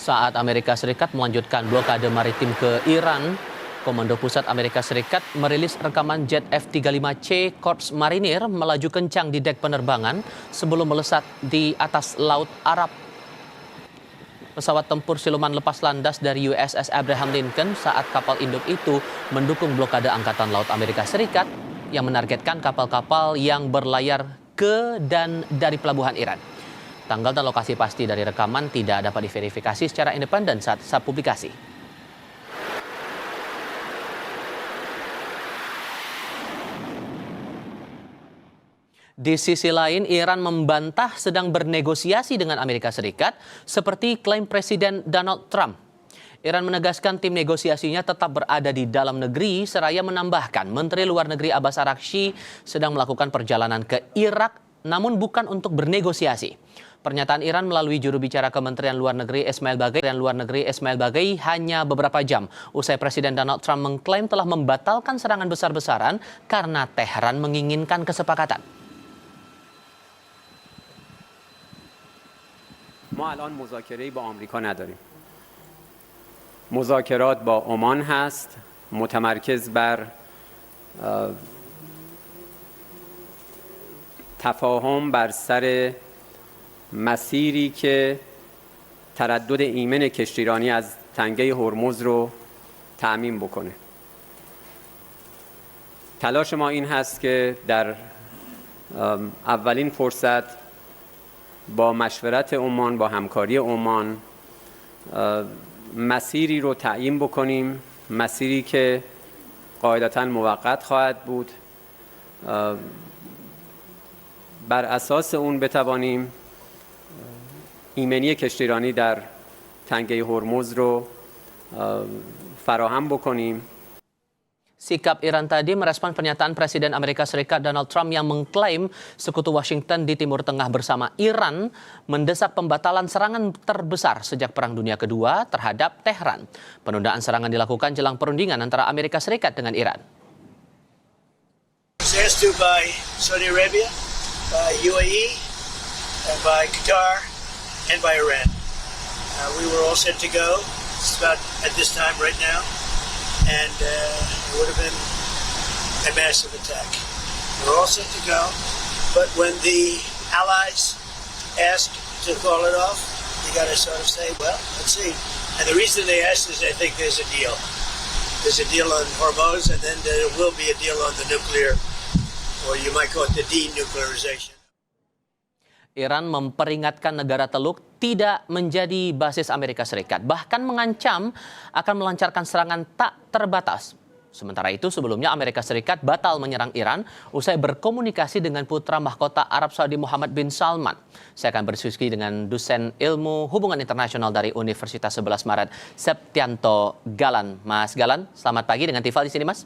Saat Amerika Serikat melanjutkan blokade maritim ke Iran, Komando Pusat Amerika Serikat merilis rekaman jet F-35C Korps Marinir melaju kencang di dek penerbangan sebelum melesat di atas Laut Arab. Pesawat tempur siluman lepas landas dari USS Abraham Lincoln saat kapal induk itu mendukung blokade Angkatan Laut Amerika Serikat yang menargetkan kapal-kapal yang berlayar ke dan dari pelabuhan Iran. Tanggal dan lokasi pasti dari rekaman tidak dapat diverifikasi secara independen saat publikasi. Di sisi lain, Iran membantah sedang bernegosiasi dengan Amerika Serikat seperti klaim Presiden Donald Trump. Iran menegaskan tim negosiasinya tetap berada di dalam negeri, seraya menambahkan Menteri Luar Negeri Abbas Araghchi sedang melakukan perjalanan ke Irak namun bukan untuk bernegosiasi. Pernyataan Iran melalui juru bicara Kementerian Luar Negeri Ismail Baghaei hanya beberapa jam usai Presiden Donald Trump mengklaim telah membatalkan serangan besar-besaran karena Teheran menginginkan kesepakatan. ما الان مذاکره‌ای با آمریکا نداریم. مذاکرات با عمان هست، متمرکز بر تفاهم بر سر مسیری که تردد ایمن کشتیرانی از تنگه هرمز رو تأمین بکنه. تلاش ما این هست که در اولین فرصت با مشورت عمان، با همکاری عمان مسیری رو تعیین بکنیم، مسیری که قاعدتاً موقت خواهد بود. بر اساس اون بتوانیم ایمنی کشتیرانی در تنگه هرمز رو فراهم بکنیم. Sikap Iran tadi merespon pernyataan Presiden Amerika Serikat Donald Trump yang mengklaim sekutu Washington di Timur Tengah bersama Iran mendesak pembatalan serangan terbesar sejak Perang Dunia Kedua terhadap Tehran. Penundaan serangan dilakukan jelang perundingan antara Amerika Serikat dengan Iran. By Saudi Arabia, by UAE, and by Qatar, and by Iran. We were all set to go. It's about at this time right now. And it would have been a massive attack. We're all set to go, but when the allies asked to call it off, you got to sort of say, well, let's see. And the reason they asked is I think there's a deal. There's a deal on Hormuz, and then there will be a deal on the nuclear, or you might call it the denuclearization. Iran memperingatkan negara Teluk tidak menjadi basis Amerika Serikat, bahkan mengancam akan melancarkan serangan tak terbatas. Sementara itu sebelumnya Amerika Serikat batal menyerang Iran usai berkomunikasi dengan putra mahkota Arab Saudi Muhammad bin Salman. Saya akan berdiskusi dengan dosen ilmu hubungan internasional dari Universitas 11 Maret, Septianto Galan. Mas Galan, selamat pagi dengan Tifal di sini, Mas.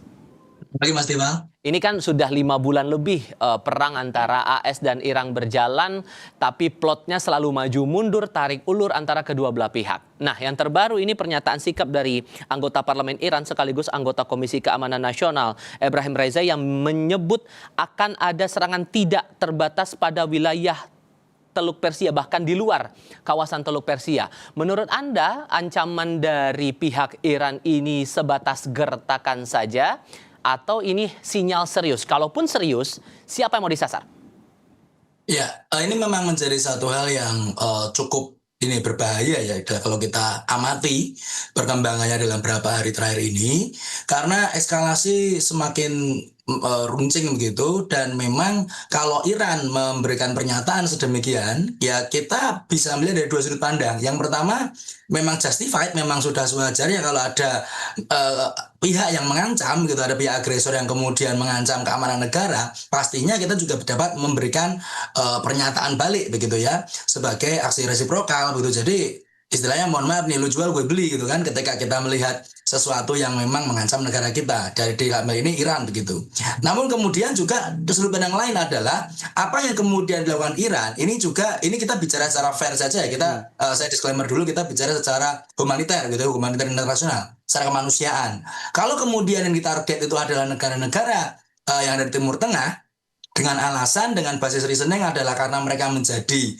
Pagi Mas Tima. Ini kan sudah 5 bulan lebih perang antara AS dan Iran berjalan, tapi plotnya selalu maju mundur, tarik ulur antara kedua belah pihak. Nah, yang terbaru ini pernyataan sikap dari anggota parlemen Iran sekaligus anggota Komisi Keamanan Nasional Ebrahim Raisa yang menyebut akan ada serangan tidak terbatas pada wilayah Teluk Persia, bahkan di luar kawasan Teluk Persia. Menurut Anda, ancaman dari pihak Iran ini sebatas gertakan saja atau ini sinyal serius? Kalaupun serius, siapa yang mau disasar? Ya, ini memang menjadi satu hal yang cukup berbahaya ya kalau kita amati perkembangannya dalam beberapa hari terakhir ini, karena eskalasi semakin runcing begitu, dan memang kalau Iran memberikan pernyataan sedemikian, ya kita bisa melihat dari dua sudut pandang. Yang pertama, memang justified, memang sudah sewajarnya kalau ada pihak yang mengancam gitu, ada pihak agresor yang kemudian mengancam keamanan negara, pastinya kita juga dapat memberikan pernyataan balik begitu ya, sebagai aksi resiprokal begitu. Jadi istilahnya mohon maaf nih, lu jual gue beli gitu kan, ketika kita melihat sesuatu yang memang mengancam negara kita, dari ini Iran begitu. Namun kemudian juga sudut pandang lain adalah apa yang kemudian dilakukan Iran ini juga, ini kita bicara secara fair saja ya, kita saya disclaimer dulu, kita bicara secara humaniter gitu, humaniter internasional, secara kemanusiaan. Kalau kemudian yang ditarget itu adalah negara-negara yang dari Timur Tengah, dengan alasan, dengan basis reasoning adalah karena mereka menjadi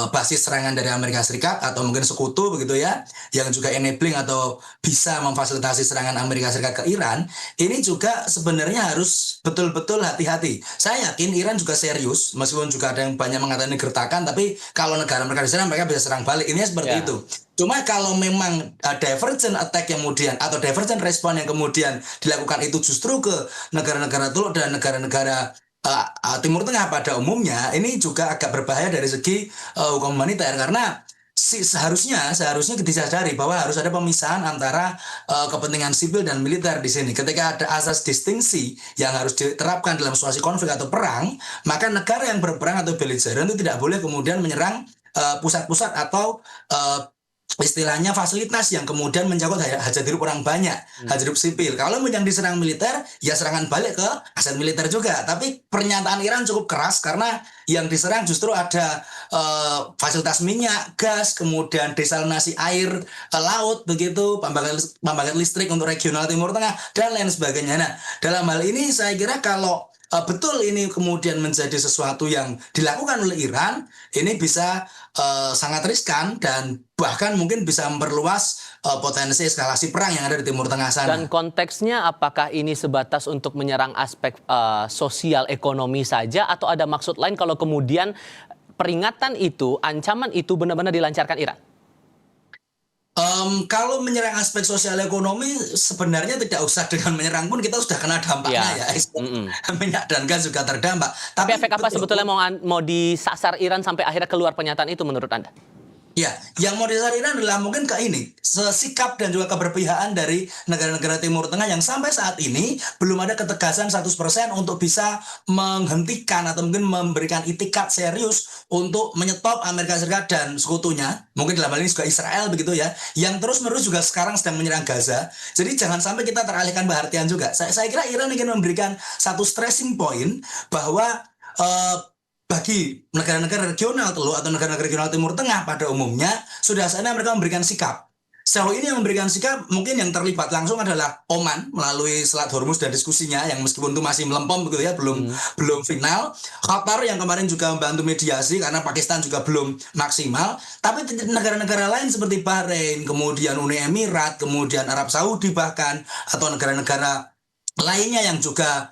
basis serangan dari Amerika Serikat atau mungkin sekutu begitu ya, yang juga enabling atau bisa memfasilitasi serangan Amerika Serikat ke Iran, ini juga sebenarnya harus betul-betul hati-hati. Saya yakin Iran juga serius, meskipun juga ada yang banyak mengatakan ini gertakan, tapi kalau negara mereka diserang, mereka bisa serang balik. Ini seperti itu. Cuma kalau memang divergent attack kemudian atau divergent respon yang kemudian dilakukan itu justru ke negara-negara Teluk dan negara-negara Timur Tengah pada umumnya, ini juga agak berbahaya dari segi hukum humaniter, karena seharusnya disadari bahwa harus ada pemisahan antara kepentingan sipil dan militer di sini. Ketika ada asas distingsi yang harus diterapkan dalam situasi konflik atau perang, maka negara yang berperang atau belligerent itu tidak boleh kemudian menyerang pusat-pusat atau istilahnya fasilitas yang kemudian mencakup hajat hidup orang banyak, hajat hidup sipil. Kalau yang diserang militer, ya serangan balik ke aset militer juga. Tapi pernyataan Iran cukup keras karena yang diserang justru ada fasilitas minyak, gas, kemudian desalinasi air, laut, begitu, pembangkit listrik untuk regional Timur Tengah, dan lain sebagainya. Nah, dalam hal ini saya kira kalau betul ini kemudian menjadi sesuatu yang dilakukan oleh Iran, ini bisa sangat riskan dan bahkan mungkin bisa memperluas potensi eskalasi perang yang ada di Timur Tengah sana. Dan konteksnya apakah ini sebatas untuk menyerang aspek sosial ekonomi saja atau ada maksud lain kalau kemudian peringatan itu, ancaman itu benar-benar dilancarkan Iran? Kalau menyerang aspek sosial ekonomi sebenarnya tidak usah dengan menyerang pun kita sudah kena dampaknya ya. Minyak dan gas juga terdampak. Tapi efek apa sebetulnya mau disasar Iran sampai akhirnya keluar pernyataan itu menurut Anda? Ya, yang mau disasar Iran adalah mungkin ke ini, sikap dan juga keberpihakan dari negara-negara Timur Tengah yang sampai saat ini belum ada ketegasan 100% untuk bisa menghentikan atau mungkin memberikan itikat serius untuk menyetop Amerika Serikat dan sekutunya, mungkin dalam hal ini juga Israel begitu ya, yang terus-menerus juga sekarang sedang menyerang Gaza. Jadi jangan sampai kita teralihkan perhatian juga. Saya kira Iran ingin memberikan satu stressing point bahwa bagi negara-negara regional Teluk atau negara-negara regional Timur Tengah pada umumnya, sudah saatnya mereka memberikan sikap. Sejauh ini yang memberikan sikap mungkin yang terlibat langsung adalah Oman melalui Selat Hormuz dan diskusinya yang meskipun itu masih melempem begitu ya, belum final. Qatar yang kemarin juga membantu mediasi karena Pakistan juga belum maksimal. Tapi negara-negara lain seperti Bahrain, kemudian Uni Emirat, kemudian Arab Saudi bahkan, atau negara-negara lainnya yang juga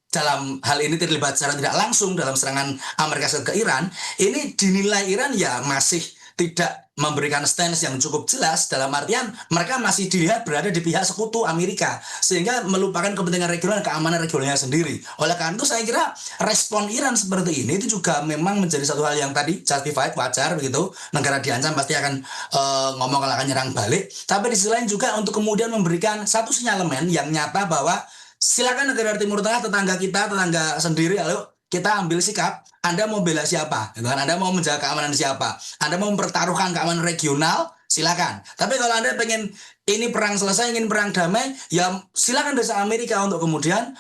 dalam hal ini terlibat secara tidak langsung dalam serangan Amerika Serikat ke Iran, ini dinilai Iran ya masih tidak memberikan stance yang cukup jelas, dalam artian mereka masih dilihat berada di pihak sekutu Amerika, sehingga melupakan kepentingan regional dan keamanan regionalnya sendiri. Oleh karena itu saya kira respon Iran seperti ini itu juga memang menjadi satu hal yang tadi justified, wajar begitu. Negara diancam pasti akan ngomong kalau akan nyerang balik, tapi di sisi lain juga untuk kemudian memberikan satu sinyalemen yang nyata bahwa silakan negara Timur Tengah, tetangga kita, tetangga sendiri, ayo kita ambil sikap. Anda mau bela siapa? Anda mau menjaga keamanan siapa? Anda mau mempertaruhkan keamanan regional? Silakan. Tapi kalau Anda pengen ini perang selesai, ingin perang damai, ya silakan desak Amerika untuk kemudian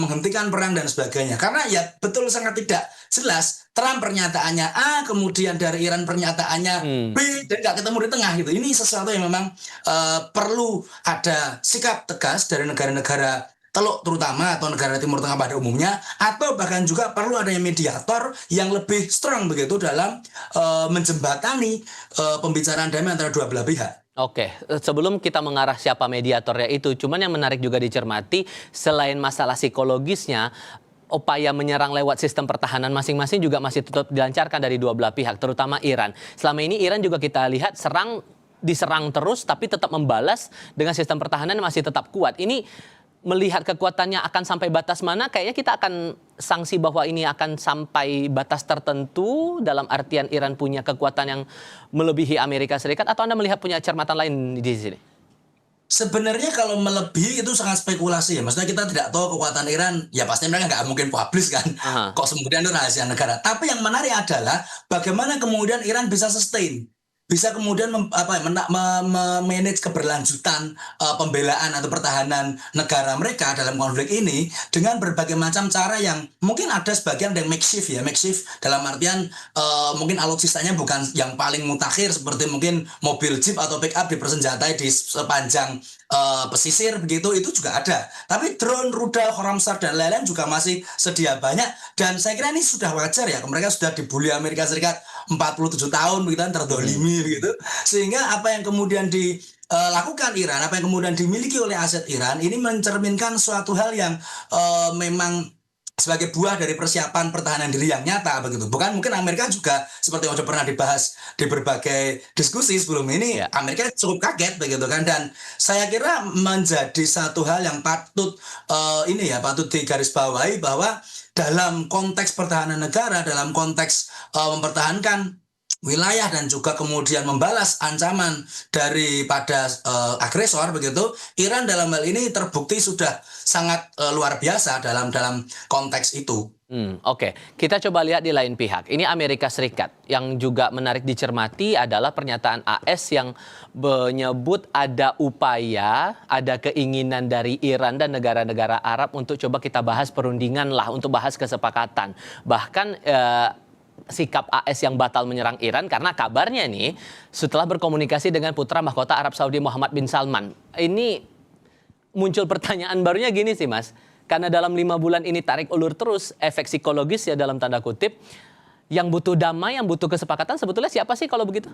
menghentikan perang dan sebagainya. Karena ya betul sangat tidak jelas. Trump pernyataannya A, kemudian dari Iran pernyataannya B, dan nggak ketemu di tengah gitu. Ini sesuatu yang memang perlu ada sikap tegas dari negara-negara Teluk terutama atau negara Timur Tengah pada umumnya, atau bahkan juga perlu adanya mediator yang lebih strong begitu dalam menjembatani pembicaraan damai antara dua belah pihak. Oke, sebelum kita mengarah siapa mediatornya itu, cuman yang menarik juga dicermati selain masalah psikologisnya, upaya menyerang lewat sistem pertahanan masing-masing juga masih tetap dilancarkan dari dua belah pihak, terutama Iran. Selama ini Iran juga kita lihat diserang terus tapi tetap membalas dengan sistem pertahanan yang masih tetap kuat. Ini melihat kekuatannya akan sampai batas mana, kayaknya kita akan sanksi bahwa ini akan sampai batas tertentu dalam artian Iran punya kekuatan yang melebihi Amerika Serikat, atau Anda melihat punya cermatan lain di sini? Sebenarnya kalau melebihi itu sangat spekulasi ya. Maksudnya kita tidak tahu kekuatan Iran, ya pasti mereka nggak mungkin publish kan. Kok kemudian itu rahasia negara. Tapi yang menarik adalah bagaimana kemudian Iran bisa sustain. bisa kemudian manage keberlanjutan pembelaan atau pertahanan negara mereka dalam konflik ini dengan berbagai macam cara yang mungkin ada sebagian yang makeshift dalam artian mungkin alutsistanya bukan yang paling mutakhir seperti mungkin mobil jeep atau pick up dipersenjatai di sepanjang pesisir begitu, itu juga ada. Tapi drone, rudal, Khorramshahr dan lain-lain juga masih sedia banyak, dan saya kira ini sudah wajar ya, mereka sudah dibully Amerika Serikat 47 tahun begitu kan, terdolimi begitu, sehingga apa yang kemudian dilakukan Iran, apa yang kemudian dimiliki oleh aset Iran ini mencerminkan suatu hal yang memang sebagai buah dari persiapan pertahanan diri yang nyata begitu. Bukan mungkin Amerika juga seperti yang sudah pernah dibahas di berbagai diskusi sebelum ini, Amerika cukup kaget begitu kan, dan saya kira menjadi satu hal yang patut patut digarisbawahi bahwa dalam konteks pertahanan negara, dalam konteks mempertahankan wilayah dan juga kemudian membalas ancaman daripada agresor begitu, Iran dalam hal ini terbukti sudah sangat luar biasa dalam konteks itu. Oke. Kita coba lihat di lain pihak. Ini Amerika Serikat. Yang juga menarik dicermati adalah pernyataan AS yang menyebut ada upaya, ada keinginan dari Iran dan negara-negara Arab untuk coba kita bahas perundingan lah, untuk bahas kesepakatan. Bahkan sikap AS yang batal menyerang Iran karena kabarnya nih setelah berkomunikasi dengan putra mahkota Arab Saudi Muhammad bin Salman. Ini muncul pertanyaan barunya gini sih Mas, karena dalam 5 bulan ini tarik ulur terus, efek psikologis ya dalam tanda kutip, yang butuh damai, yang butuh kesepakatan sebetulnya siapa sih kalau begitu?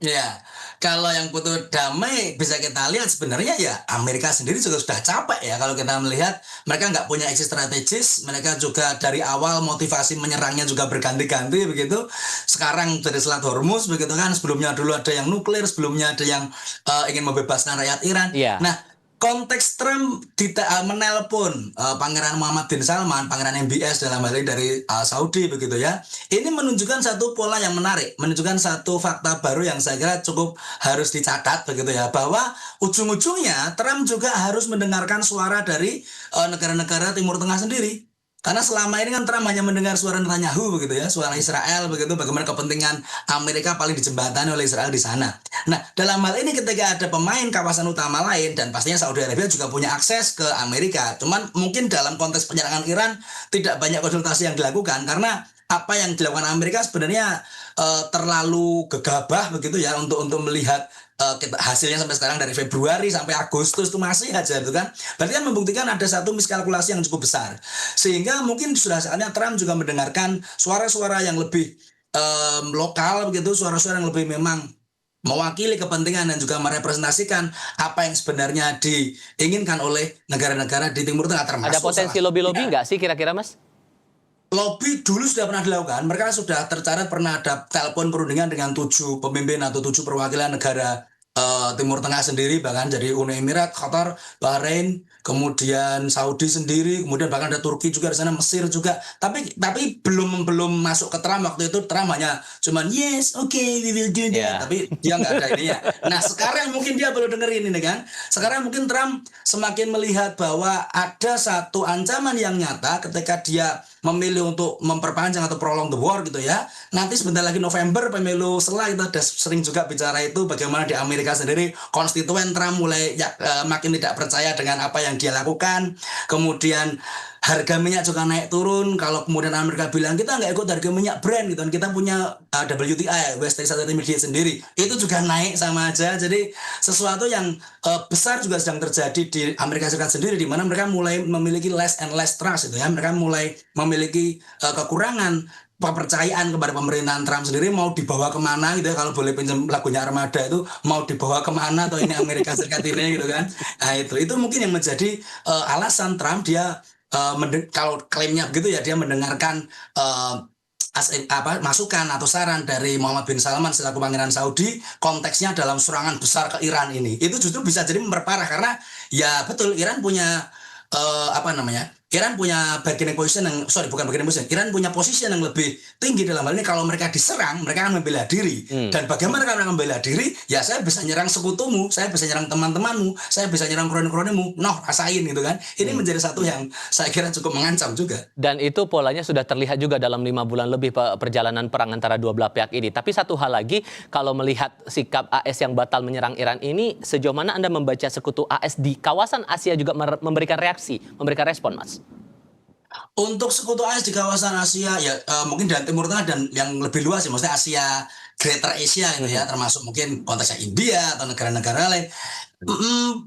Ya, kalau yang butuh damai bisa kita lihat sebenarnya ya Amerika sendiri juga sudah capek ya, kalau kita melihat mereka nggak punya exit strategis, mereka juga dari awal motivasi menyerangnya juga berganti-ganti begitu. Sekarang dari Selat Hormuz begitu kan, sebelumnya dulu ada yang nuklir, sebelumnya ada yang ingin membebaskan rakyat Iran. Nah, konteks Trump menelpon Pangeran Muhammad bin Salman, Pangeran MBS dalam hal ini dari Saudi begitu ya. Ini menunjukkan satu pola yang menarik, menunjukkan satu fakta baru yang saya kira cukup harus dicatat begitu ya, bahwa ujung-ujungnya Trump juga harus mendengarkan suara dari negara-negara Timur Tengah sendiri. Karena selama ini kan Trump hanya mendengar suara Netanyahu begitu ya, suara Israel begitu, bagaimana kepentingan Amerika paling dijembatani oleh Israel di sana. Nah, dalam hal ini ketika ada pemain kawasan utama lain, dan pastinya Saudi Arabia juga punya akses ke Amerika, cuman mungkin dalam konteks penyerangan Iran tidak banyak konsultasi yang dilakukan, karena apa yang dilakukan Amerika sebenarnya terlalu gegabah begitu ya untuk melihat hasilnya sampai sekarang dari Februari sampai Agustus itu masih aja itu kan. Berarti kan membuktikan ada satu miskalkulasi yang cukup besar. Sehingga mungkin sudah saatnya Trump juga mendengarkan suara-suara yang lebih lokal begitu, suara-suara yang lebih memang mewakili kepentingan dan juga merepresentasikan apa yang sebenarnya diinginkan oleh negara-negara di Timur Tengah, termasuk ada potensi lobby-lobby nggak sih kira-kira Mas? Lobby dulu sudah pernah dilakukan. Mereka sudah tercatat pernah ada telepon perundingan dengan 7 pemimpin atau 7 perwakilan negara Timur Tengah sendiri, bahkan dari Uni Emirat, Qatar, Bahrain, kemudian Saudi sendiri, kemudian bahkan ada Turki juga di sana, Mesir juga. Tapi belum masuk ke Trump waktu itu. Trump hanya cuman yes, okay, we will do that. Tapi dia nggak ada ininya. Nah, sekarang mungkin dia baru dengerin ini kan. Sekarang mungkin Trump semakin melihat bahwa ada satu ancaman yang nyata ketika dia memilih untuk memperpanjang atau prolong the war gitu ya. Nanti sebentar lagi November pemilu setelah, kita udah sering juga bicara itu bagaimana di Amerika sendiri konstituen Trump mulai makin tidak percaya dengan apa yang dia lakukan. Kemudian harga minyak juga naik turun. Kalau kemudian Amerika bilang kita nggak ikut harga minyak Brent gitu, kita punya WTI, West Texas Intermediate sendiri, itu juga naik sama aja. Jadi sesuatu yang besar juga sedang terjadi di Amerika Serikat sendiri, di mana mereka mulai memiliki less and less trust itu ya. Mereka mulai memiliki kekurangan kepercayaan kepada pemerintahan Trump sendiri, mau dibawa kemana gitu ya, kalau boleh pinjam lagunya Armada itu, mau dibawa kemana atau ini Amerika Serikat ini gitu kan. Nah itu mungkin yang menjadi alasan Trump dia kalau klaimnya begitu ya, dia mendengarkan masukan atau saran dari Muhammad bin Salman selaku Pangeran Saudi, konteksnya dalam serangan besar ke Iran ini. Itu justru bisa jadi memperparah, karena ya betul Iran punya Iran punya bargaining position yang, sorry bukan bargaining position, Iran punya position yang lebih tinggi dalam hal ini. Kalau mereka diserang, mereka akan membela diri. Dan bagaimana mereka membela diri? Ya saya bisa nyerang sekutumu, saya bisa nyerang teman-temanmu, saya bisa nyerang kroni-kronimu. Noh, rasain gitu kan. Ini menjadi satu yang saya kira cukup mengancam juga. Dan itu polanya sudah terlihat juga dalam 5 bulan lebih perjalanan perang antara dua belah pihak ini. Tapi satu hal lagi, kalau melihat sikap AS yang batal menyerang Iran ini, sejauh mana Anda membaca sekutu AS di kawasan Asia juga memberikan reaksi, memberikan respon, Mas? Untuk sekutu AS di kawasan Asia ya mungkin dan Timur Tengah dan yang lebih luas ya, maksudnya Asia, Greater Asia gitu ya, termasuk mungkin konteksnya India atau negara-negara lain.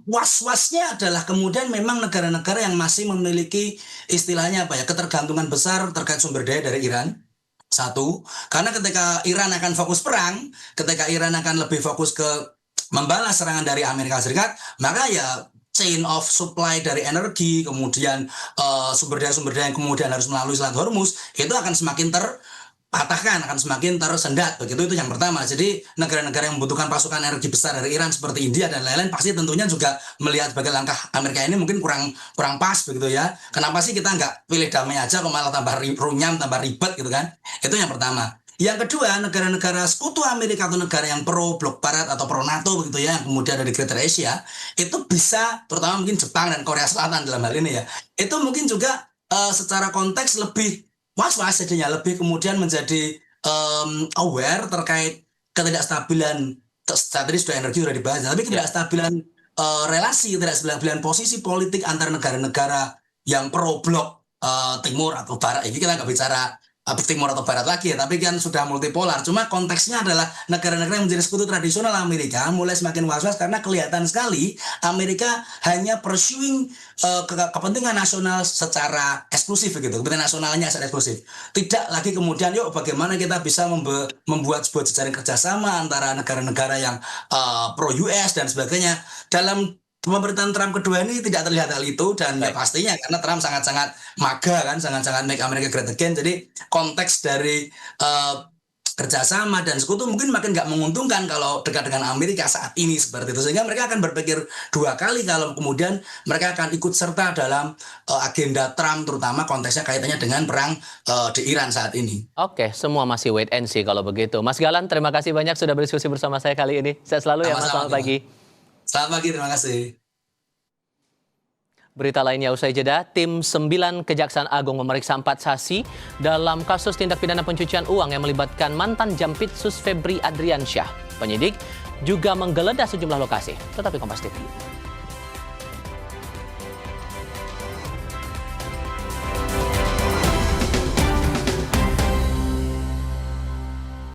Was-wasnya adalah kemudian memang negara-negara yang masih memiliki istilahnya apa ya, ketergantungan besar terkait sumber daya dari Iran. Satu, karena ketika Iran akan fokus perang, ketika Iran akan lebih fokus ke membalas serangan dari Amerika Serikat, maka ya chain of supply dari energi, kemudian sumber daya yang kemudian harus melalui Selat Hormuz, itu akan semakin terpatahkan, akan semakin tersendat. Begitu, itu yang pertama. Jadi negara-negara yang membutuhkan pasukan energi besar dari Iran seperti India dan lain-lain pasti tentunya juga melihat sebagai langkah Amerika ini mungkin kurang pas begitu ya. Kenapa sih kita nggak pilih damai aja kok malah tambah runyam, tambah ribet gitu kan. Itu yang pertama. Yang kedua, negara-negara sekutu Amerika atau negara yang pro blok barat atau pro NATO begitu ya, yang kemudian ada di Greater Asia, itu bisa, terutama mungkin Jepang dan Korea Selatan dalam hal ini ya, itu mungkin juga secara konteks lebih was-was jadinya, lebih kemudian menjadi aware terkait ketidakstabilan, tadi sudah energi sudah dibahas, tapi ketidakstabilan relasi, ketidakstabilan posisi politik antara negara-negara yang pro blok timur atau barat. Ini kita nggak bicara timur atau barat lagi ya, tapi kan sudah multipolar. Cuma konteksnya adalah negara-negara yang menjadi sekutu tradisional Amerika mulai semakin was-was karena kelihatan sekali Amerika hanya pursuing kepentingan nasional secara eksklusif begitu, kepentingan nasionalnya secara eksklusif. Tidak lagi kemudian yuk bagaimana kita bisa membuat sebuah jejaring kerjasama antara negara-negara yang pro US dan sebagainya. Dalam pemerintahan Trump kedua ini tidak terlihat hal itu, dan ya pastinya karena Trump sangat-sangat MAGA kan, sangat-sangat make America great again. Jadi konteks dari kerjasama dan sekutu mungkin makin nggak menguntungkan kalau dekat dengan Amerika saat ini seperti itu, sehingga mereka akan berpikir dua kali kalau kemudian mereka akan ikut serta dalam agenda Trump, terutama konteksnya kaitannya dengan perang di Iran saat ini. Oke, semua masih wait and see kalau begitu. Mas Galan, terima kasih banyak sudah berdiskusi bersama saya kali ini. Sehat selalu ya Mas, selamat pagi. Selamat pagi, terima kasih. Berita lainnya usai jeda, tim 9 Kejaksaan Agung memeriksa 4 saksi dalam kasus tindak pidana pencucian uang yang melibatkan mantan Jampitsus Febri Adriansyah. Penyidik juga menggeledah sejumlah lokasi. Tetap di Kompas TV.